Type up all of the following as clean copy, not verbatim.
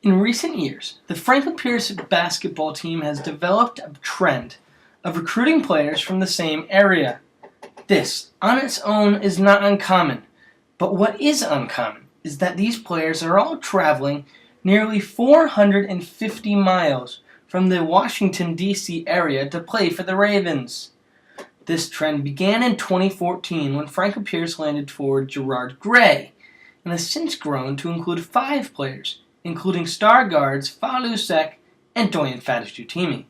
In recent years, the Franklin Pierce basketball team has developed a trend of recruiting players from the same area. This, on its own, is not uncommon, but what is uncommon is that these players are all traveling nearly 450 miles from the Washington, D.C. area to play for the Ravens. This trend began in 2014 when Franklin Pierce landed forward Gerard Gray, and has since grown to include 5 players, including star guards Falu Sek and Doyen Fatis-Utimi.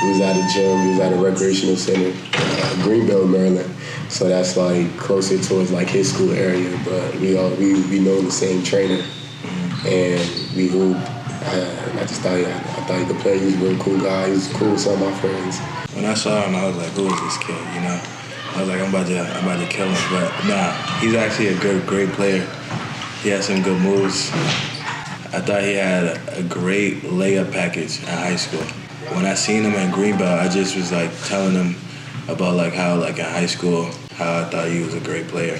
We was at a gym, we was at a recreational center, Greenbelt, Maryland. So that's like closer towards like his school area, but we know the same trainer, and we hoop. I thought he could play. He was a real cool guy. He was cool with some of my friends. When I saw him, I was like, "Who is this kid?" You know, I was like, "I'm about to kill him." But nah, he's actually a great player. He has some good moves. I thought he had a great layup package in high school. When I seen him in Greenbelt, I just was like telling him about like how like in high school, how I thought he was a great player.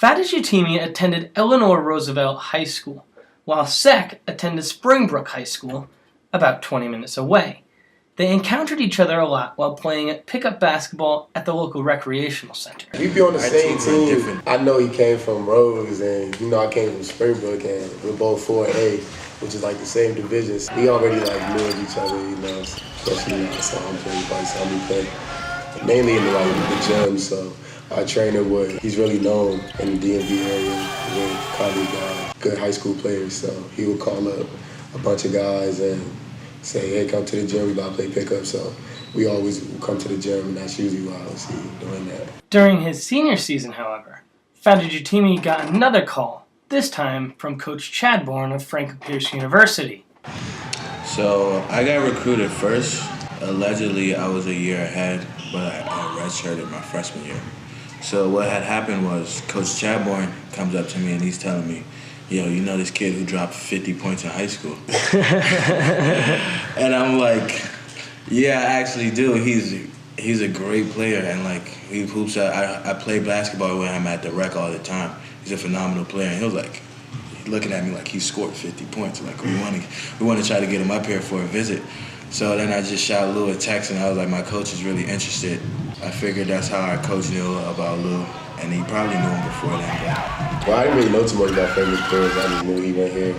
Fatis-Utimi attended Eleanor Roosevelt High School, while Sek attended Springbrook High School, about 20 minutes away. They encountered each other a lot while playing pickup basketball at the local recreational center. We be on the same team. I know he came from Rose, and I came from Springbrook, and we're both 4A, which is like the same divisions. We already like knew of each other, especially some play, some we play. Mainly in the gym, so our trainer he's really known in the DMV area with college good high school players, so he would call up a bunch of guys and say, hey, come to the gym, we about to play pickup. So we always come to the gym, and that's usually why I was doing that. During his senior season, however, Fatis-Utimi got another call, this time from Coach Chadbourne of Franklin Pierce University. So I got recruited first. Allegedly, I was a year ahead, but I redshirted my freshman year. So what had happened was Coach Chadbourne comes up to me and he's telling me, yo, you know this kid who dropped 50 points in high school? And I'm like, yeah, I actually do. He's a great player, and like he hoops. I play basketball with him at the rec all the time. He's a phenomenal player, and he was like looking at me like he scored 50 points. Like we want to try to get him up here for a visit. So then I just shot Lou a text, and I was like, my coach is really interested. I figured that's how our coach knew about Lou, and he probably knew him before then. Well, I didn't really know too much about Franklin Pierce. I just knew he went here.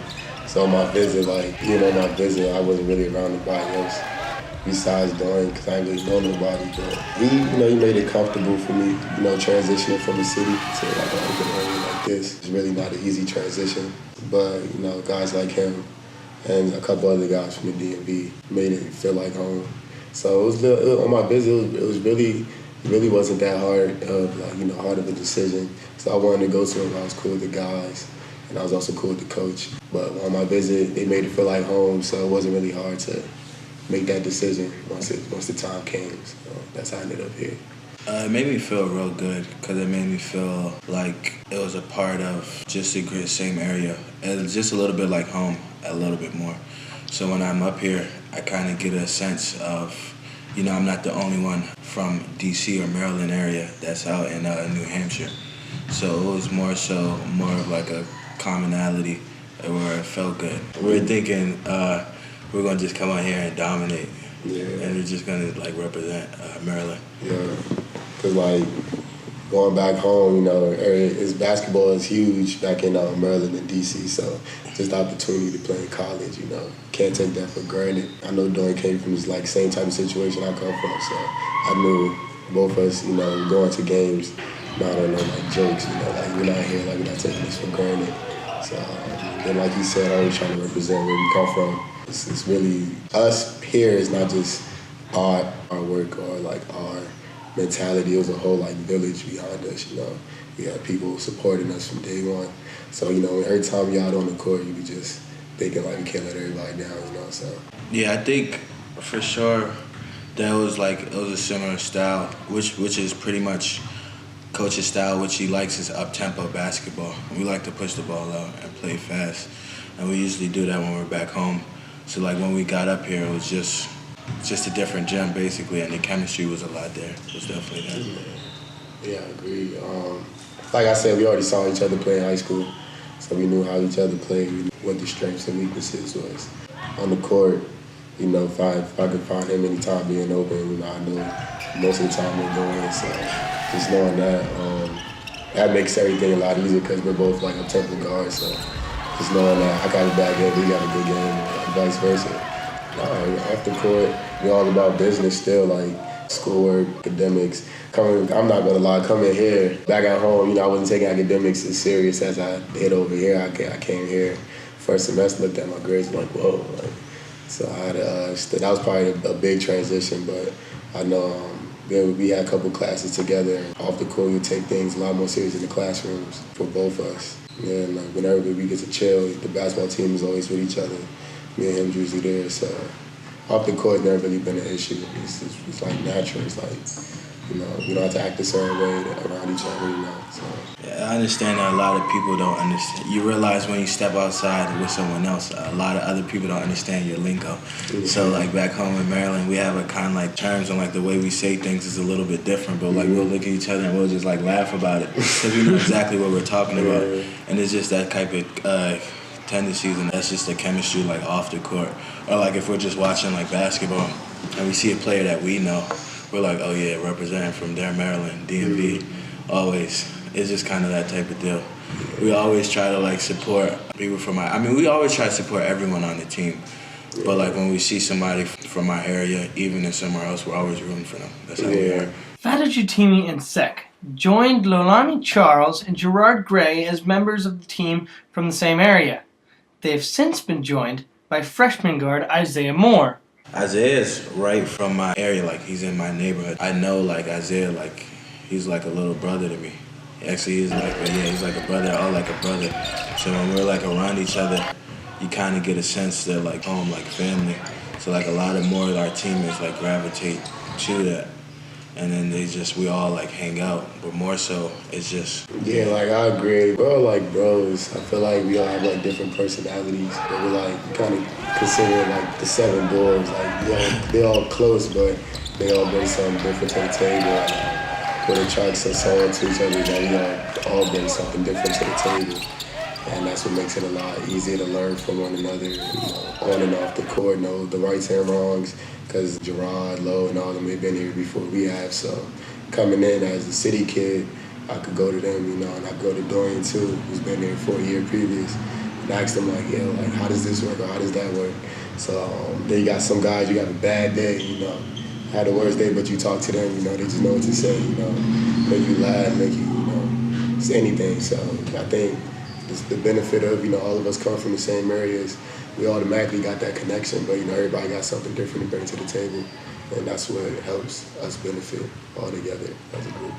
So on my visit, I wasn't really around anybody else besides Doyen, because I didn't really know nobody. But he made it comfortable for me, transitioning from the city to like an open area like this. It's really not an easy transition, but guys like him and a couple other guys from the DMV made it feel like home. So on my visit, it really wasn't that hard hard of a decision. So I wanted to go to him. I was cool with the guys, and I was also cool with the coach. But on my visit, they made it feel like home, so it wasn't really hard to make that decision once the time came. So that's how I ended up here. It made me feel real good because it made me feel like it was a part of just the same area. And just a little bit like home, a little bit more. So when I'm up here, I kind of get a sense of, I'm not the only one from D.C. or Maryland area that's out in New Hampshire. So it was more of like a commonality where it felt good. We were thinking we're going to just come out here and dominate. Yeah. And we're just going to represent Maryland. Yeah, because going back home, basketball is huge back in Maryland and D.C., so just the opportunity to play in college, can't take that for granted. I know Doyen came from this same type of situation I come from, so I knew both of us, going to games, not on jokes, we're not here, we're not taking this for granted. So, and like you said, always trying to represent where we come from. It's really, us here is not just our work or our mentality. It was a whole village behind us, We had people supporting us from day one. So, every time you're out on the court, you be just thinking we can't let everybody down, so. Yeah, I think for sure that was it was a similar style, which is pretty much Coach's style, which he likes is up-tempo basketball. We like to push the ball out and play fast. And we usually do that when we're back home. So when we got up here, it was just a different gym basically, and the chemistry was a lot there. It was definitely there. Yeah, I agree. Like I said, we already saw each other play in high school. So we knew how each other played, we knew what the strengths and weaknesses was. On the court, you know, if I could find him anytime being open, you know, I know most of the time we're going. So just knowing that makes everything a lot easier because we're both like up-tempo guards. So just knowing that I got a bad game, he got a good game, and vice versa. Off the court, we're all about business still, like schoolwork, academics. I'm not gonna lie, coming here, back at home, you know, I wasn't taking academics as serious as I did over here. I came here first semester, looked at my grades, like, whoa. Like, so I had that was probably a big transition, but I know we had a couple classes together. Off the court, we take things a lot more serious in the classrooms for both of us. Yeah, and like whenever we get to chill, the basketball team is always with each other. Me and him usually there, so off the court never really been an issue. It's like natural. It's like, you know, we don't have to act a certain way around each other, you know. So. Yeah, I understand that a lot of people don't understand. You realize when you step outside with someone else, a lot of other people don't understand your lingo. Mm-hmm. So like back home in Maryland, we have a kind of like terms and like the way we say things is a little bit different, but like we'll look at each other and we'll just like laugh about it because we know exactly what we're talking about. And it's just that type of tendencies, and that's just the chemistry like off the court. Or like if we're just watching like basketball and we see a player that we know, we're like, oh yeah, representing from there, Maryland, DMV, always. It's just kind of that type of deal. We always try to like support people from we always try to support everyone on the team. But like when we see somebody from our area, even if somewhere else, we're always rooting for them. That's how we are. Vada Jutimi and Sek joined Lolani Charles and Gerard Gray as members of the team from the same area. They have since been joined by freshman guard Isaiah Moore. Isaiah's right from my area, like he's in my neighborhood. I know like Isaiah, like he's like a little brother to me. Actually, he's like a brother, all like a brother. So when we're like around each other, you kind of get a sense they're like home, like family. So like a lot of more of our teammates like gravitate to that. And then we all like hang out, but more so it's just. Yeah, like I agree. We're all like bros. I feel like we all have like different personalities, but we're like kind of considered like the seven dwarves. Like they're all close, but they all bring something different to the table. What attracts us all to each other is that we all bring something different to the table. And that's what makes it a lot easier to learn from one another, you know, on and off the court, know the rights and wrongs, because Gerard, Lowe, and all of them, they've been here before we have. So coming in as a city kid, I could go to them, you know, and I go to Dorian too, who's been there for a year previous, and ask them like, yo, like, how does this work or how does that work? So then you got some guys, you have a bad day, you know, had the worst day, but you talk to them, you know, they just know what to say, you know, make you laugh, make you, you know, say anything. So I think it's the benefit of, you know, all of us come from the same areas, we automatically got that connection, but, you know, everybody got something different to bring to the table, and that's what helps us benefit all together as a group.